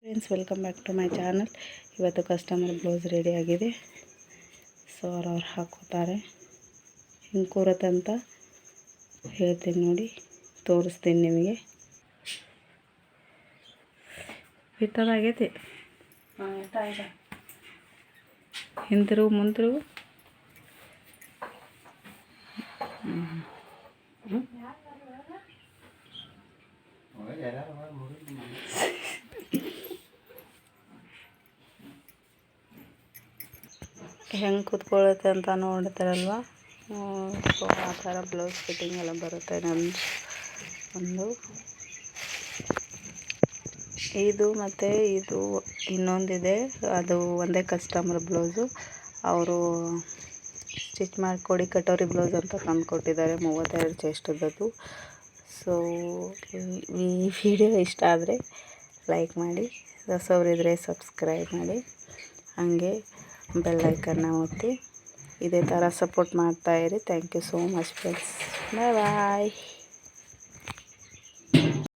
Friends, welcome back to my channel. ಇವತ್ತು customer blouse ready ಆಗಿದೆ. So ಅವ್ರು ಹಾಕೋತಾರೆ. ಹಿಂಗೆ ಕೂರತ್ತಂತ ಹೇಳ್ತೀನಿ ನೋಡಿ, ತೋರಿಸ್ತೀನಿ ನಿಮಗೆ. ಬಿತ್ತದಾಗೈತಿ. ಹಿಂದಿರು ಮುಂದಿರು. ಹೆಂಗೆ ಕೂತ್ಕೊಳ್ಳುತ್ತೆ ಅಂತ ನೋಡ್ತಾರಲ್ವ. ಸೊ ಆ ಥರ ಬ್ಲೌಸ್ ಫಿಟ್ಟಿಂಗ್ ಎಲ್ಲ ಬರುತ್ತೆ ನಮ್ಮದು. ಇದು ಮತ್ತು ಇದು ಇನ್ನೊಂದಿದೆ, ಅದು ಒಂದೇ ಕಸ್ಟಮರ್ ಬ್ಲೌಸು. ಅವರು ಸ್ಟಿಚ್ ಮಾಡಿಕೊಡಿ ಕಟೋರಿ ಬ್ಲೌಸ್ ಅಂತ ತಂದು ಕೊಟ್ಟಿದ್ದಾರೆ, 32 ಚೆಸ್ಟದ್ದು. ಸೊ ಈ ವಿಡಿಯೋ ಇಷ್ಟ ಆದರೆ ಲೈಕ್ ಮಾಡಿ, ಹೊಸವರಿದ್ದರೆ ಸಬ್ಸ್ಕ್ರೈಬ್ ಮಾಡಿ, ಹಾಗೆ ಬೆಲ್ ಐಕನ್ನ ಒತ್ತಿ. ಇದೇ ಥರ ಸಪೋರ್ಟ್ ಮಾಡ್ತಾಯಿರಿ. Thank you so much friends. Bye bye.